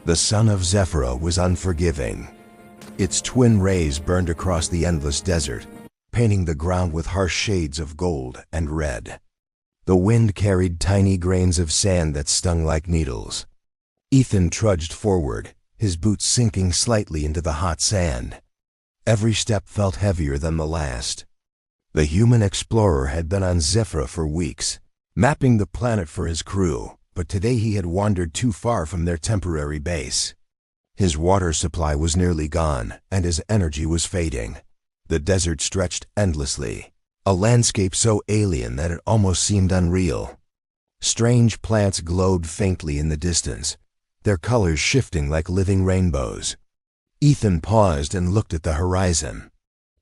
The sun of Zephyra was unforgiving. Its twin rays burned across the endless desert, painting the ground with harsh shades of gold and red. The wind carried tiny grains of sand that stung like needles. Ethan trudged forward, his boots sinking slightly into the hot sand. Every step felt heavier than the last. The human explorer had been on Zephyra for weeks, mapping the planet for his crew, but today he had wandered too far from their temporary base. His water supply was nearly gone, and his energy was fading. The desert stretched endlessly, a landscape so alien that it almost seemed unreal. Strange plants glowed faintly in the distance, their colors shifting like living rainbows. Ethan paused and looked at the horizon.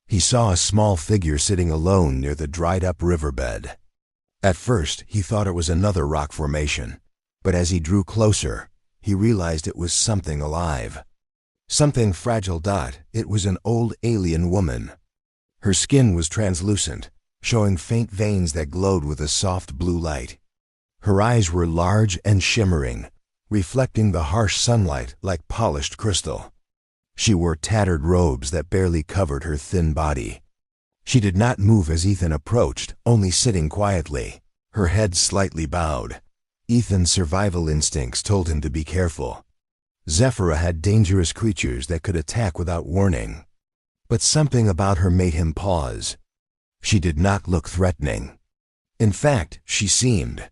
He saw a small figure sitting alone near the dried-up riverbed. At first, he thought it was another rock formation, but as he drew closer, he realized it was something alive. Something fragile. It was an old alien woman. Her skin was translucent, showing faint veins that glowed with a soft blue light. Her eyes were large and shimmering, reflecting the harsh sunlight like polished crystal. She wore tattered robes that barely covered her thin body. She did not move as Ethan approached, only sitting quietly, her head slightly bowed. Ethan's survival instincts told him to be careful. Zephyra had dangerous creatures that could attack without warning. But something about her made him pause. She did not look threatening. In fact, she seemed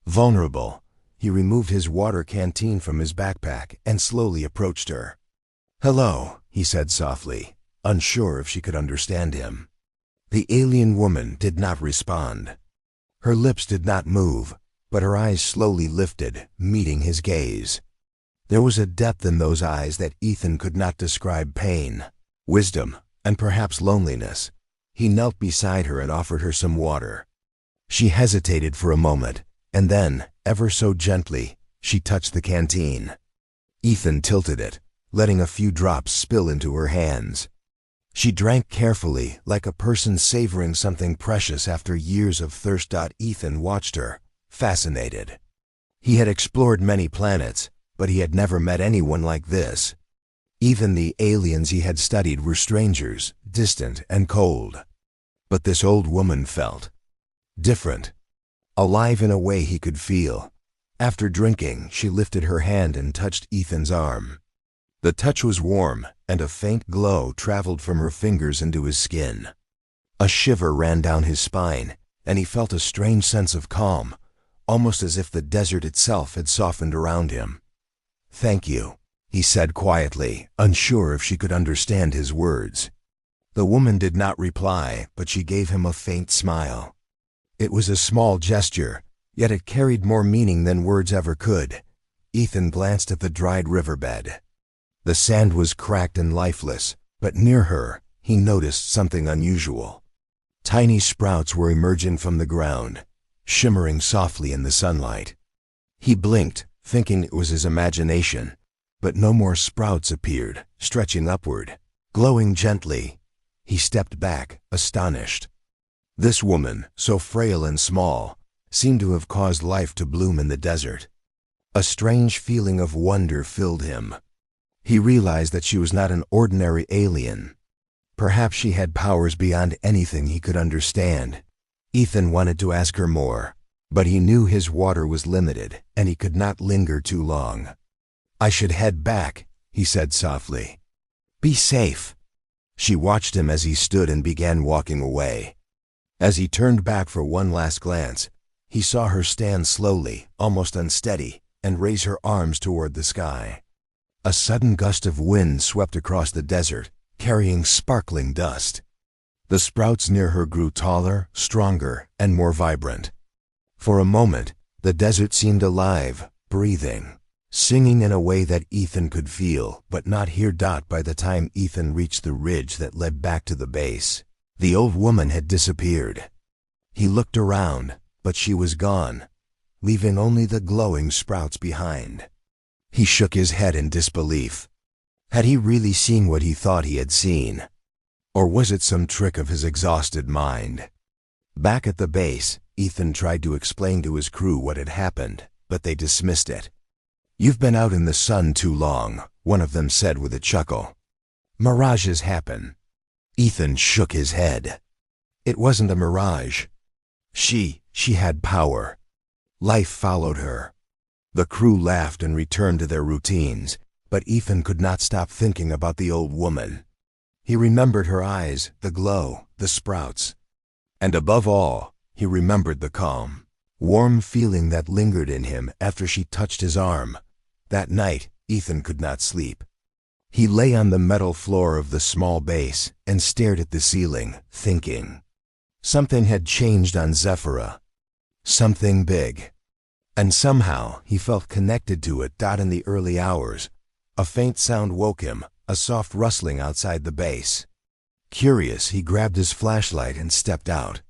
vulnerable. He removed his water canteen from his backpack and slowly approached her. "Hello," he said softly, unsure if she could understand him. The alien woman did not respond. Her lips did not move, but her eyes slowly lifted, meeting his gaze. There was a depth in those eyes that Ethan could not describe: pain, wisdom, and perhaps loneliness. He knelt beside her and offered her some water. She hesitated for a moment, and then, ever so gently, she touched the canteen. Ethan tilted it, letting a few drops spill into her hands. She drank carefully, like a person savoring something precious after years of thirst. Ethan watched her, fascinated. He had explored many planets, but he had never met anyone like this. Even the aliens he had studied were strangers, distant and cold. But this old woman felt different, alive in a way he could feel. After drinking, she lifted her hand and touched Ethan's arm. The touch was warm, and a faint glow traveled from her fingers into his skin. A shiver ran down his spine, and he felt a strange sense of calm, almost as if the desert itself had softened around him. "Thank you," he said quietly, unsure if she could understand his words. The woman did not reply, but she gave him a faint smile. It was a small gesture, yet it carried more meaning than words ever could. Ethan glanced at the dried riverbed. The sand was cracked and lifeless, but near her, he noticed something unusual. Tiny sprouts were emerging from the ground, shimmering softly in the sunlight. He blinked, thinking it was his imagination, but no more sprouts appeared, stretching upward, glowing gently. He stepped back, astonished. This woman, so frail and small, seemed to have caused life to bloom in the desert. A strange feeling of wonder filled him. He realized that she was not an ordinary alien. Perhaps she had powers beyond anything he could understand. Ethan wanted to ask her more, but he knew his water was limited, and he could not linger too long. "I should head back," he said softly. "Be safe." She watched him as he stood and began walking away. As he turned back for one last glance, he saw her stand slowly, almost unsteady, and raise her arms toward the sky. A sudden gust of wind swept across the desert, carrying sparkling dust. The sprouts near her grew taller, stronger, and more vibrant. For a moment, the desert seemed alive, breathing, singing in a way that Ethan could feel, but not hear. By the time Ethan reached the ridge that led back to the base, the old woman had disappeared. He looked around, but she was gone, leaving only the glowing sprouts behind. He shook his head in disbelief. Had he really seen what he thought he had seen? Or was it some trick of his exhausted mind? Back at the base, Ethan tried to explain to his crew what had happened, but they dismissed it. "You've been out in the sun too long," one of them said with a chuckle. "Mirages happen." Ethan shook his head. It wasn't a mirage. She had power. Life followed her. The crew laughed and returned to their routines, but Ethan could not stop thinking about the old woman. He remembered her eyes, the glow, the sprouts. And above all, he remembered the calm, warm feeling that lingered in him after she touched his arm. That night, Ethan could not sleep. He lay on the metal floor of the small base and stared at the ceiling, thinking. Something had changed on Zephyra. Something big. And somehow he felt connected to it. In the early hours, a faint sound woke him, a soft rustling outside the base. Curious, he grabbed his flashlight and stepped out.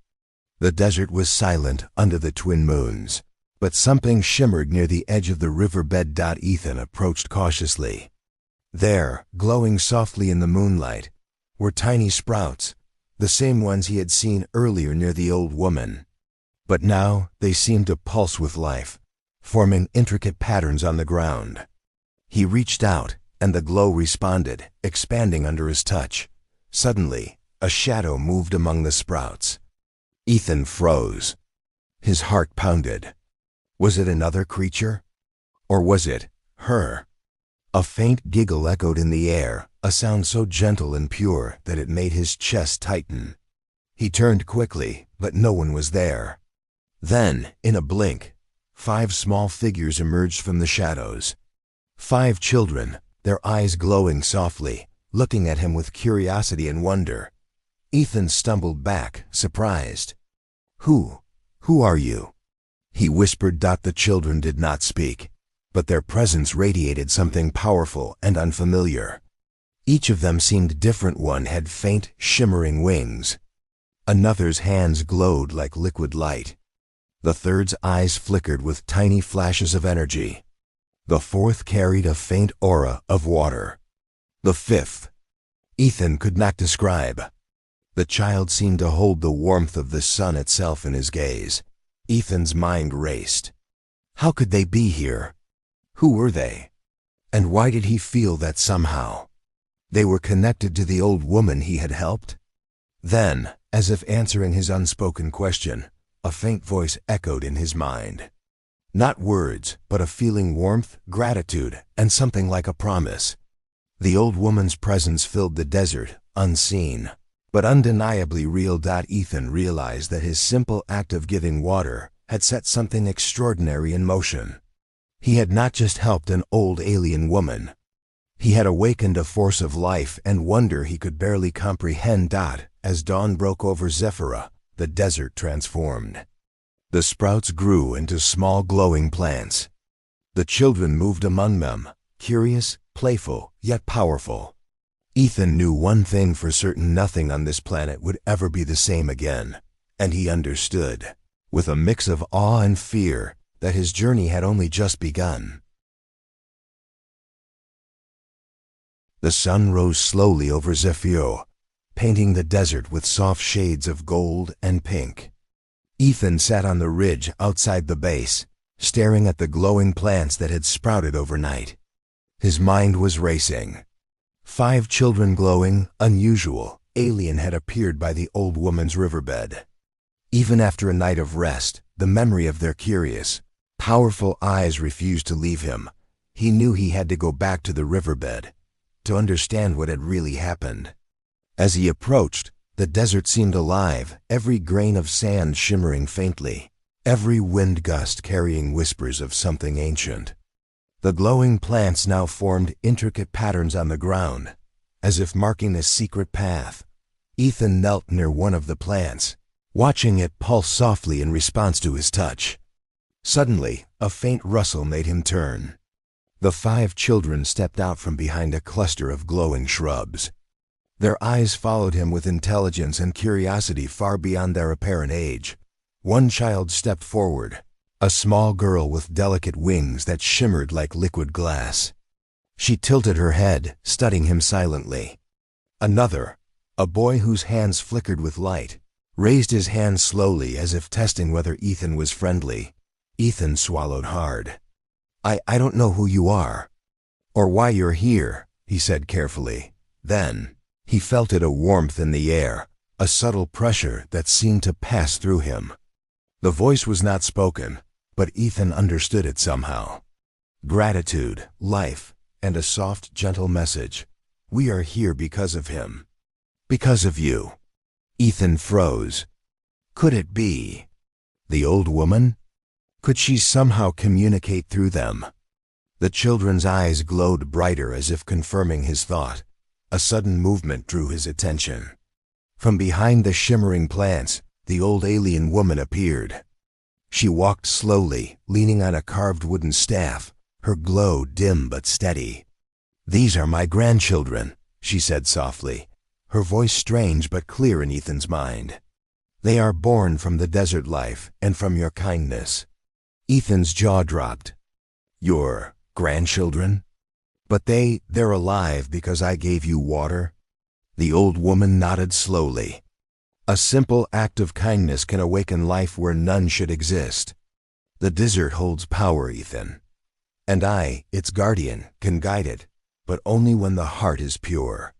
The desert was silent under the twin moons, but something shimmered near the edge of the riverbed. Ethan approached cautiously. There, glowing softly in the moonlight, were tiny sprouts, the same ones he had seen earlier near the old woman. But now they seemed to pulse with life, forming intricate patterns on the ground. He reached out, and the glow responded, expanding under his touch. Suddenly, a shadow moved among the sprouts. Ethan froze. His heart pounded. Was it another creature? Or was it her? A faint giggle echoed in the air, a sound so gentle and pure that it made his chest tighten. He turned quickly, but no one was there. Then, in a blink, 5 small figures emerged from the shadows. 5 children, their eyes glowing softly, looking at him with curiosity and wonder. Ethan stumbled back, surprised. Who are you?" he whispered. The children did not speak, but their presence radiated something powerful and unfamiliar. Each of them seemed different. One had faint, shimmering wings. Another's hands glowed like liquid light. The third's eyes flickered with tiny flashes of energy. The fourth carried a faint aura of water. The fifth, Ethan could not describe. The child seemed to hold the warmth of the sun itself in his gaze. Ethan's mind raced. How could they be here? Who were they? And why did he feel that somehow they were connected to the old woman he had helped? Then, as if answering his unspoken question, a faint voice echoed in his mind. Not words, but a feeling, warmth, gratitude, and something like a promise. The old woman's presence filled the desert, unseen, but undeniably real. Ethan realized that his simple act of giving water had set something extraordinary in motion. He had not just helped an old alien woman. He had awakened a force of life and wonder he could barely comprehend. As dawn broke over Zephyra, the desert transformed. The sprouts grew into small glowing plants. The children moved among them, curious, playful, yet powerful. Ethan knew one thing for certain: nothing on this planet would ever be the same again, and he understood, with a mix of awe and fear, that his journey had only just begun. The sun rose slowly over Zephyr, painting the desert with soft shades of gold and pink. Ethan sat on the ridge outside the base, staring at the glowing plants that had sprouted overnight. His mind was racing. 5 children glowing, unusual, alien had appeared by the old woman's riverbed. Even after a night of rest, the memory of their curious, powerful eyes refused to leave him. He knew he had to go back to the riverbed to understand what had really happened. As he approached, the desert seemed alive, every grain of sand shimmering faintly, every wind gust carrying whispers of something ancient. The glowing plants now formed intricate patterns on the ground, as if marking a secret path. Ethan knelt near one of the plants, watching it pulse softly in response to his touch. Suddenly, a faint rustle made him turn. The 5 children stepped out from behind a cluster of glowing shrubs. Their eyes followed him with intelligence and curiosity far beyond their apparent age. One child stepped forward, a small girl with delicate wings that shimmered like liquid glass. She tilted her head, studying him silently. Another, a boy whose hands flickered with light, raised his hand slowly as if testing whether Ethan was friendly. Ethan swallowed hard. I don't know who you are, or why you're here, he said carefully. Then, he felt it, a warmth in the air, a subtle pressure that seemed to pass through him. The voice was not spoken, but Ethan understood it somehow. Gratitude, life, and a soft, gentle message. We are here because of him. Because of you. Ethan froze. Could it be the old woman? Could she somehow communicate through them? The children's eyes glowed brighter as if confirming his thought. A sudden movement drew his attention. From behind the shimmering plants, the old alien woman appeared. She walked slowly, leaning on a carved wooden staff, her glow dim but steady. "These are my grandchildren," she said softly, her voice strange but clear in Ethan's mind. "They are born from the desert life and from your kindness." Ethan's jaw dropped. "Your grandchildren? But they're alive because I gave you water?" The old woman nodded slowly. "A simple act of kindness can awaken life where none should exist. The desert holds power, Ethan. And I, its guardian, can guide it, but only when the heart is pure."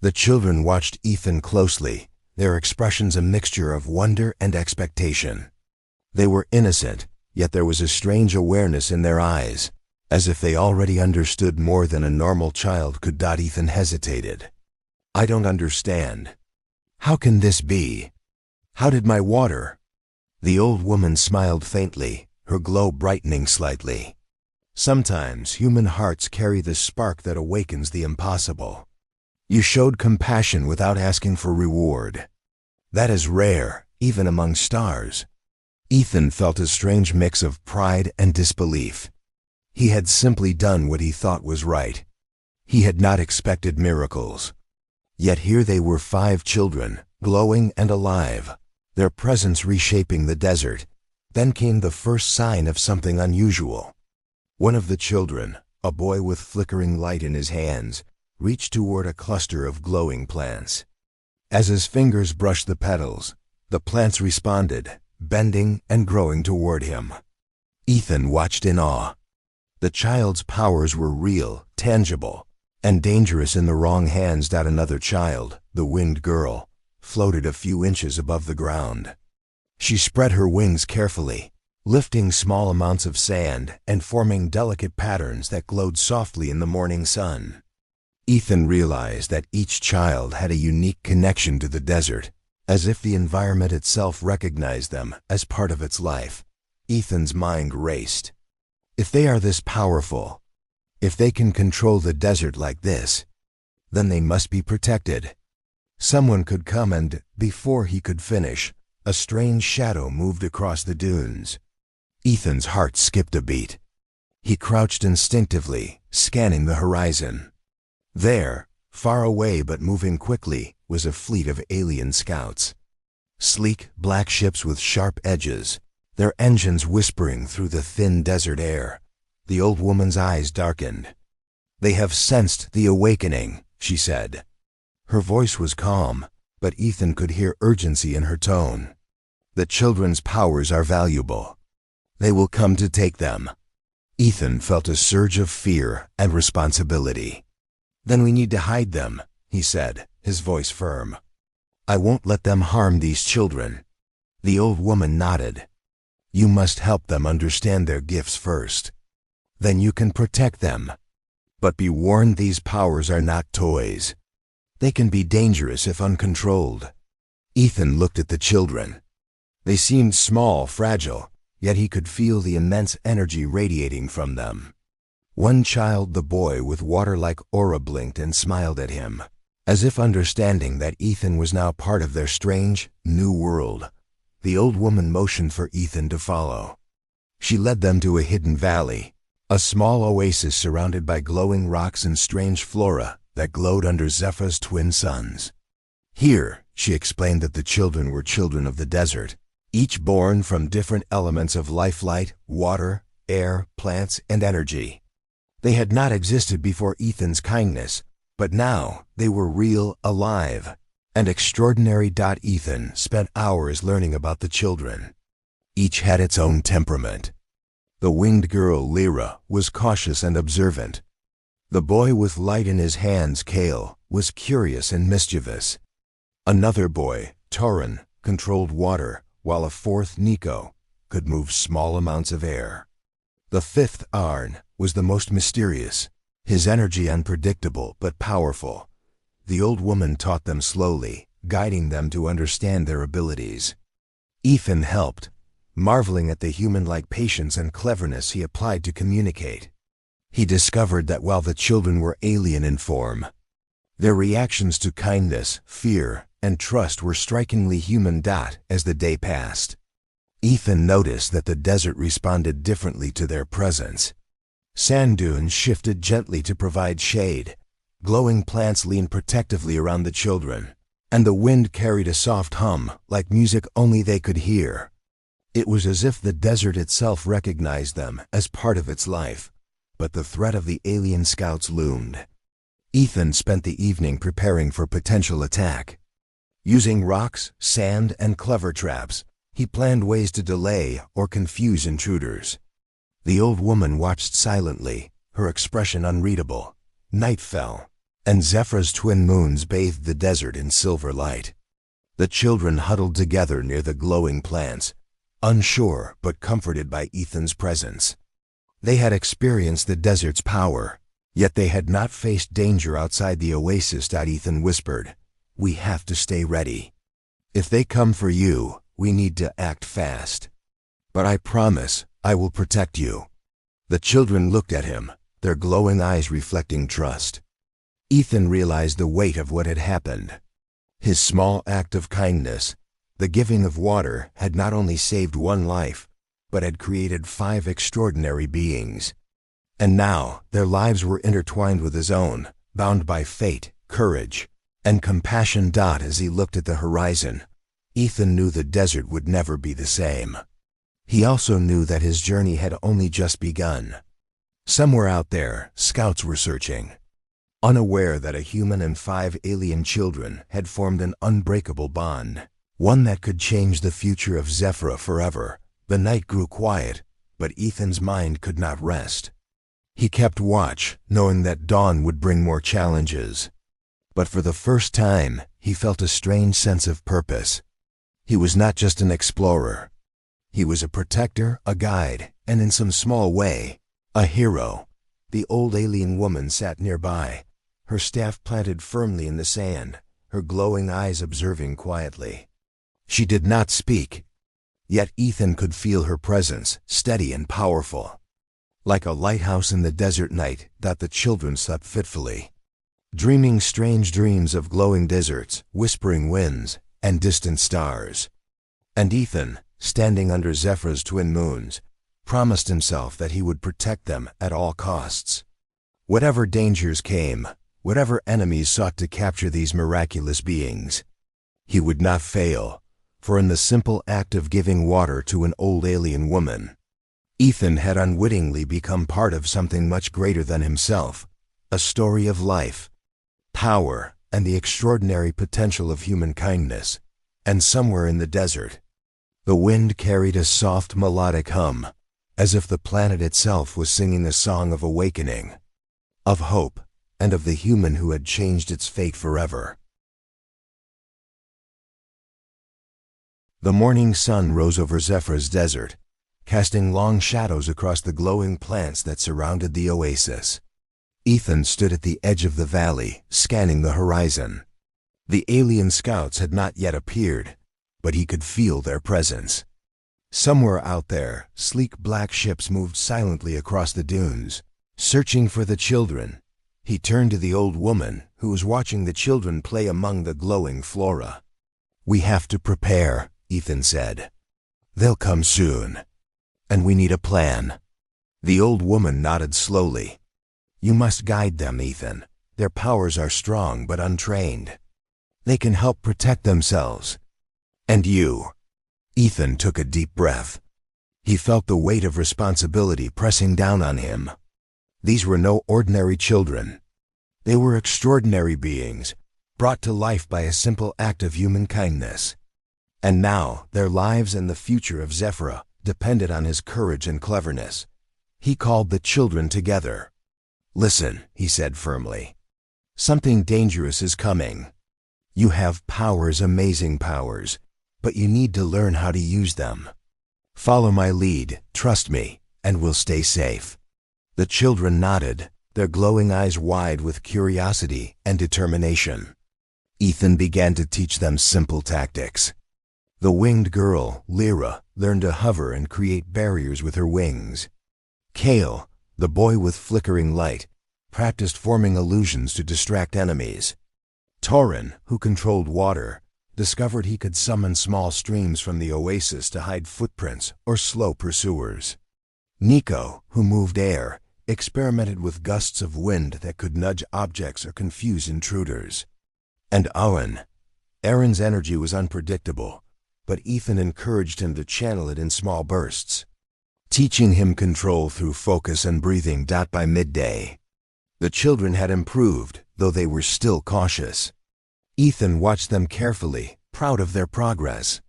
The children watched Ethan closely, their expressions a mixture of wonder and expectation. They were innocent, yet there was a strange awareness in their eyes, as if they already understood more than a normal child could. Ethan hesitated. "I don't understand. How can this be? How did my water?" The old woman smiled faintly, her glow brightening slightly. "Sometimes human hearts carry the spark that awakens the impossible. You showed compassion without asking for reward. That is rare, even among stars." Ethan felt a strange mix of pride and disbelief. He had simply done what he thought was right. He had not expected miracles. Yet here they were, 5 children, glowing and alive, their presence reshaping the desert. Then came the first sign of something unusual. One of the children, a boy with flickering light in his hands, reached toward a cluster of glowing plants. As his fingers brushed the petals, the plants responded, bending and growing toward him. Ethan watched in awe. The child's powers were real, tangible, and dangerous in the wrong hands. Another child, the winged girl, floated a few inches above the ground. She spread her wings carefully, lifting small amounts of sand and forming delicate patterns that glowed softly in the morning sun. Ethan realized that each child had a unique connection to the desert, as if the environment itself recognized them as part of its life. Ethan's mind raced. If they are this powerful, if they can control the desert like this, then they must be protected. Someone could come and, before he could finish, a strange shadow moved across the dunes. Ethan's heart skipped a beat. He crouched instinctively, scanning the horizon. There, far away but moving quickly, was a fleet of alien scouts. Sleek, black ships with sharp edges, their engines whispering through the thin desert air. The old woman's eyes darkened. "They have sensed the awakening," she said. Her voice was calm, but Ethan could hear urgency in her tone. "The children's powers are valuable. They will come to take them." Ethan felt a surge of fear and responsibility. "Then we need to hide them," he said, his voice firm. "I won't let them harm these children." The old woman nodded. "You must help them understand their gifts first. Then you can protect them. But be warned, these powers are not toys. They can be dangerous if uncontrolled." Ethan looked at the children. They seemed small, fragile, yet he could feel the immense energy radiating from them. One child, the boy with water-like aura, blinked and smiled at him, as if understanding that Ethan was now part of their strange, new world. The old woman motioned for Ethan to follow. She led them to a hidden valley, a small oasis surrounded by glowing rocks and strange flora that glowed under Zephyr's twin suns. Here, she explained that the children were children of the desert, each born from different elements of life: light, water, air, plants, and energy. They had not existed before Ethan's kindness, but now they were real, alive, and extraordinary. Ethan spent hours learning about the children. Each had its own temperament. The winged girl, Lyra, was cautious and observant. The boy with light in his hands, Kale, was curious and mischievous. Another boy, Tauren, controlled water, while a fourth, Nico, could move small amounts of air. The fifth, Arn, was the most mysterious, his energy unpredictable but powerful. The old woman taught them slowly, guiding them to understand their abilities. Ethan helped, marveling at the human-like patience and cleverness he applied to communicate. He discovered that while the children were alien in form, their reactions to kindness, fear, and trust were strikingly human. As the day passed, Ethan noticed that the desert responded differently to their presence. Sand dunes shifted gently to provide shade, glowing plants leaned protectively around the children, and the wind carried a soft hum, like music only they could hear. It was as if the desert itself recognized them as part of its life, but the threat of the alien scouts loomed. Ethan spent the evening preparing for potential attack. Using rocks, sand, and clever traps, he planned ways to delay or confuse intruders. The old woman watched silently, her expression unreadable. Night fell, and Zephyr's twin moons bathed the desert in silver light. The children huddled together near the glowing plants, unsure but comforted by Ethan's presence. They had experienced the desert's power, yet they had not faced danger outside the oasis. Ethan whispered, "We have to stay ready. If they come for you, we need to act fast. But I promise I will protect you." The children looked at him, their glowing eyes reflecting trust. Ethan realized the weight of what had happened. His small act of kindness, the giving of water, had not only saved one life, but had created 5 extraordinary beings. And now their lives were intertwined with his own, bound by fate, courage, and compassion. As he looked at the horizon, Ethan knew the desert would never be the same. He also knew that his journey had only just begun. Somewhere out there, scouts were searching, unaware that a human and 5 alien children had formed an unbreakable bond, one that could change the future of Zephyr forever. The night grew quiet, but Ethan's mind could not rest. He kept watch, knowing that dawn would bring more challenges. But for the first time, he felt a strange sense of purpose. He was not just an explorer. He was a protector, a guide, and in some small way, a hero. The old alien woman sat nearby, her staff planted firmly in the sand, her glowing eyes observing quietly. She did not speak, yet Ethan could feel her presence, steady and powerful. Like a lighthouse in the desert night, the children slept fitfully, dreaming strange dreams of glowing deserts, whispering winds, and distant stars. And Ethan, standing under Zephyr's twin moons, promised himself that he would protect them at all costs. Whatever dangers came, whatever enemies sought to capture these miraculous beings, he would not fail, for in the simple act of giving water to an old alien woman, Ethan had unwittingly become part of something much greater than himself, a story of life, power, and the extraordinary potential of human kindness. And somewhere in the desert, the wind carried a soft melodic hum, as if the planet itself was singing a song of awakening, of hope, and of the human who had changed its fate forever. The morning sun rose over Zephyr's desert, casting long shadows across the glowing plants that surrounded the oasis. Ethan stood at the edge of the valley, scanning the horizon. The alien scouts had not yet appeared, but he could feel their presence. Somewhere out there, sleek black ships moved silently across the dunes, searching for the children. He turned to the old woman, who was watching the children play among the glowing flora. "We have to prepare," Ethan said. "They'll come soon, and we need a plan." The old woman nodded slowly. "You must guide them, Ethan. Their powers are strong but untrained. They can help protect themselves. And you." Ethan took a deep breath. He felt the weight of responsibility pressing down on him. These were no ordinary children. They were extraordinary beings, brought to life by a simple act of human kindness. And now their lives and the future of Zephyr depended on his courage and cleverness. He called the children together. "Listen," he said firmly. "Something dangerous is coming. You have powers, amazing powers, but you need to learn how to use them. Follow my lead, trust me, and we'll stay safe." The children nodded, their glowing eyes wide with curiosity and determination. Ethan began to teach them simple tactics. The winged girl, Lyra, learned to hover and create barriers with her wings. Kale, the boy with flickering light, practiced forming illusions to distract enemies. Torin, who controlled water, discovered he could summon small streams from the oasis to hide footprints or slow pursuers. Nico, who moved air, experimented with gusts of wind that could nudge objects or confuse intruders. And Aaron's energy was unpredictable, but Ethan encouraged him to channel it in small bursts, teaching him control through focus and breathing. By midday, the children had improved, though they were still cautious. Ethan watched them carefully, proud of their progress.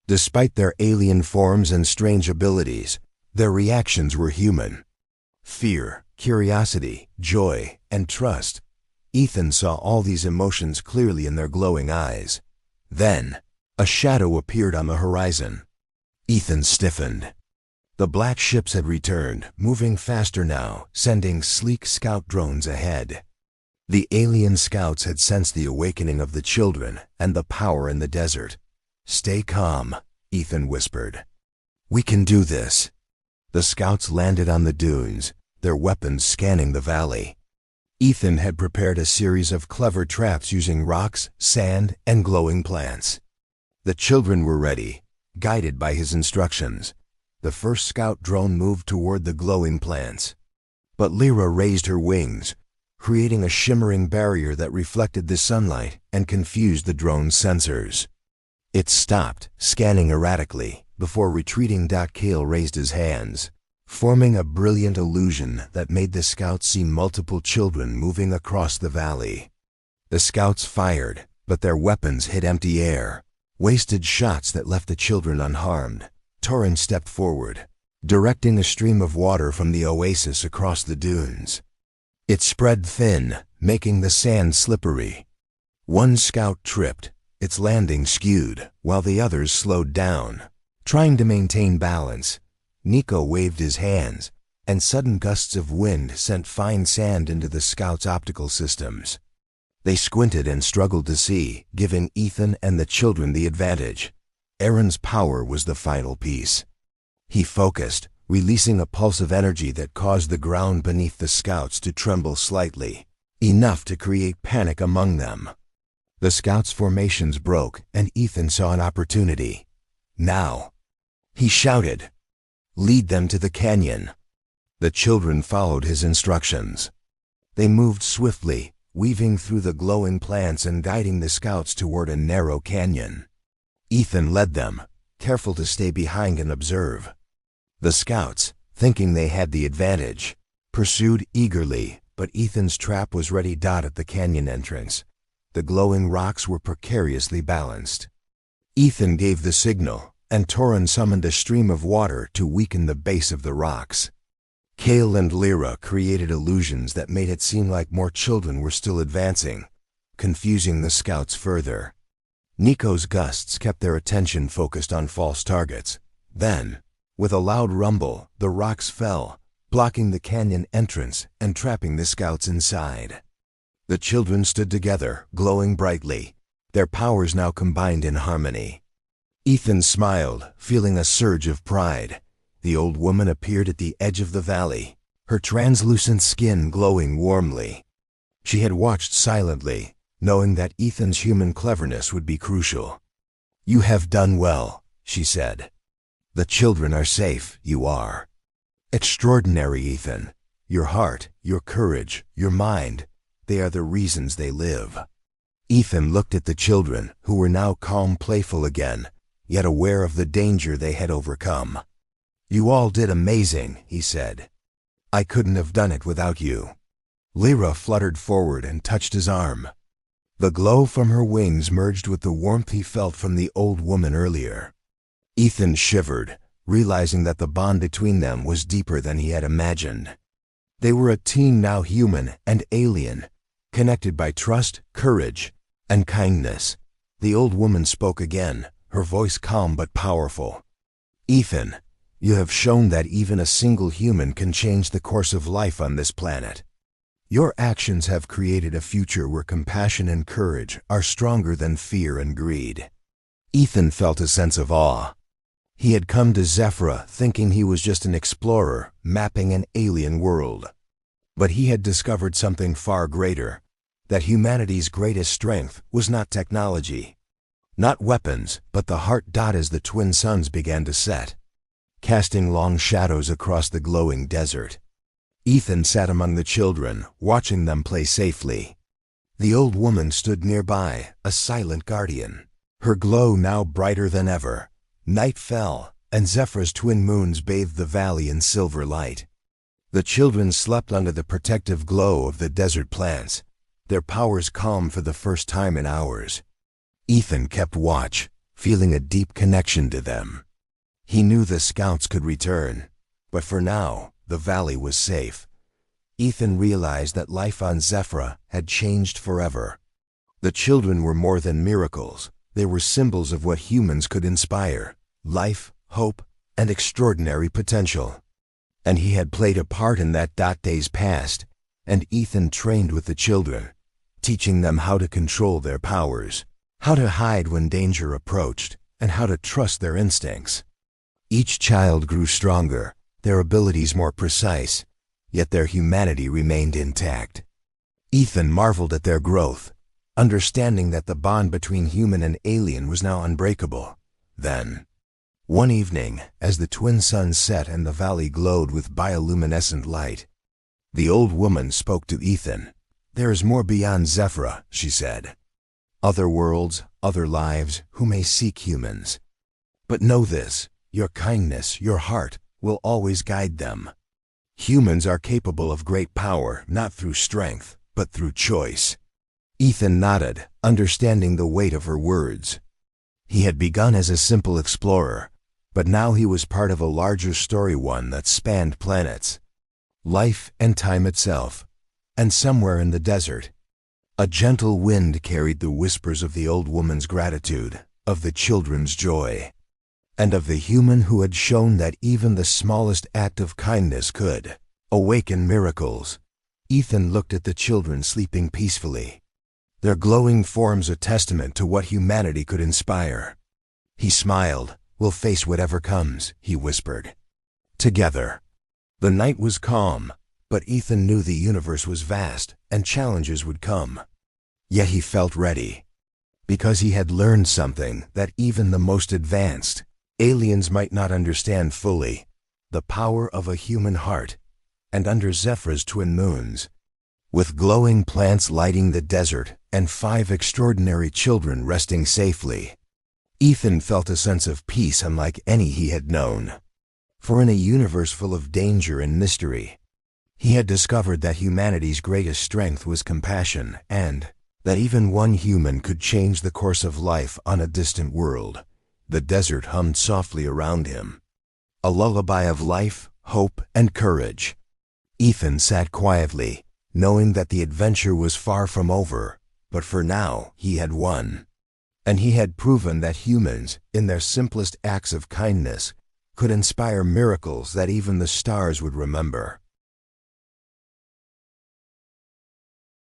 Despite their alien forms and strange abilities, their reactions were human. Fear, curiosity, joy, and trust. Ethan saw all these emotions clearly in their glowing eyes. Then, a shadow appeared on the horizon. Ethan stiffened. The black ships had returned, moving faster now, sending sleek scout drones ahead. The alien scouts had sensed the awakening of the children and the power in the desert. "Stay calm," Ethan whispered. "We can do this." The scouts landed on the dunes, their weapons scanning the valley. Ethan had prepared a series of clever traps using rocks, sand, and glowing plants. The children were ready, guided by his instructions. The first scout drone moved toward the glowing plants. But Lyra raised her wings, creating a shimmering barrier that reflected the sunlight and confused the drone's sensors. It stopped, scanning erratically, before retreating. Kale raised his hands, forming a brilliant illusion that made the scouts see multiple children moving across the valley. The scouts fired, but their weapons hit empty air, wasted shots that left the children unharmed. Torin stepped forward, directing a stream of water from the oasis across the dunes. It spread thin, making the sand slippery. One scout tripped, its landing skewed, while the others slowed down. Trying to maintain balance, Nico waved his hands, and sudden gusts of wind sent fine sand into the scouts' optical systems. They squinted and struggled to see, giving Ethan and the children the advantage. Aaron's power was the final piece. He focused, releasing a pulse of energy that caused the ground beneath the scouts to tremble slightly, enough to create panic among them. The scouts' formations broke, and Ethan saw an opportunity. "Now," he shouted, "lead them to the canyon." The children followed his instructions. They moved swiftly, weaving through the glowing plants and guiding the scouts toward a narrow canyon. Ethan led them, careful to stay behind and observe. The scouts, thinking they had the advantage, pursued eagerly, but Ethan's trap was ready. At the canyon entrance, the glowing rocks were precariously balanced. Ethan gave the signal, and Torin summoned a stream of water to weaken the base of the rocks. Kale and Lyra created illusions that made it seem like more children were still advancing, confusing the scouts further. Nico's gusts kept their attention focused on false targets. Then, with a loud rumble, the rocks fell, blocking the canyon entrance and trapping the scouts inside. The children stood together, glowing brightly, their powers now combined in harmony. Ethan smiled, feeling a surge of pride. The old woman appeared at the edge of the valley, her translucent skin glowing warmly. She had watched silently, knowing that Ethan's human cleverness would be crucial. "You have done well," she said. "The children are safe, you are. Extraordinary, Ethan. Your heart, your courage, your mind, they are the reasons they live." Ethan looked at the children, who were now calm, playful again, yet aware of the danger they had overcome. "You all did amazing," he said. "I couldn't have done it without you." Lyra fluttered forward and touched his arm. The glow from her wings merged with the warmth he felt from the old woman earlier. Ethan shivered, realizing that the bond between them was deeper than he had imagined. They were a team now human and alien, connected by trust, courage, and kindness. The old woman spoke again, her voice calm but powerful. "Ethan, you have shown that even a single human can change the course of life on this planet. Your actions have created a future where compassion and courage are stronger than fear and greed." Ethan felt a sense of awe. He had come to Zephyra thinking he was just an explorer mapping an alien world. But he had discovered something far greater, that humanity's greatest strength was not technology, not weapons, but the heart. As the twin suns began to set, casting long shadows across the glowing desert, Ethan sat among the children, watching them play safely. The old woman stood nearby, a silent guardian, her glow now brighter than ever. Night fell, and Zephyra's twin moons bathed the valley in silver light. The children slept under the protective glow of the desert plants, their powers calm for the first time in hours. Ethan kept watch, feeling a deep connection to them. He knew the scouts could return, but for now, the valley was safe. Ethan realized that life on Zephyra had changed forever. The children were more than miracles. They were symbols of what humans could inspire: life, hope, and extraordinary potential. And he had played a part in that. Days passed, and Ethan trained with the children, teaching them how to control their powers, how to hide when danger approached, and how to trust their instincts. Each child grew stronger, their abilities more precise, yet their humanity remained intact. Ethan marveled at their growth, understanding that the bond between human and alien was now unbreakable. Then, one evening, as the twin suns set and the valley glowed with bioluminescent light, the old woman spoke to Ethan. "There is more beyond Zephyra," she said. "Other worlds, other lives, who may seek humans. But know this, your kindness, your heart, will always guide them. Humans are capable of great power, not through strength, but through choice." Ethan nodded, understanding the weight of her words. He had begun as a simple explorer, but now he was part of a larger story, one that spanned planets, life and time itself. And somewhere in the desert, a gentle wind carried the whispers of the old woman's gratitude, of the children's joy, and of the human who had shown that even the smallest act of kindness could awaken miracles. Ethan looked at the children sleeping peacefully, their glowing forms a testament to what humanity could inspire. He smiled. "We'll face whatever comes," he whispered. "Together." The night was calm, but Ethan knew the universe was vast and challenges would come. Yet he felt ready, because he had learned something that even the most advanced aliens might not understand fully: the power of a human heart. And under Zephyra's twin moons, with glowing plants lighting the desert and 5 extraordinary children resting safely, Ethan felt a sense of peace unlike any he had known. For in a universe full of danger and mystery, he had discovered that humanity's greatest strength was compassion, and that even one human could change the course of life on a distant world. The desert hummed softly around him, a lullaby of life, hope, and courage. Ethan sat quietly, knowing that the adventure was far from over, but for now he had won. And he had proven that humans, in their simplest acts of kindness, could inspire miracles that even the stars would remember.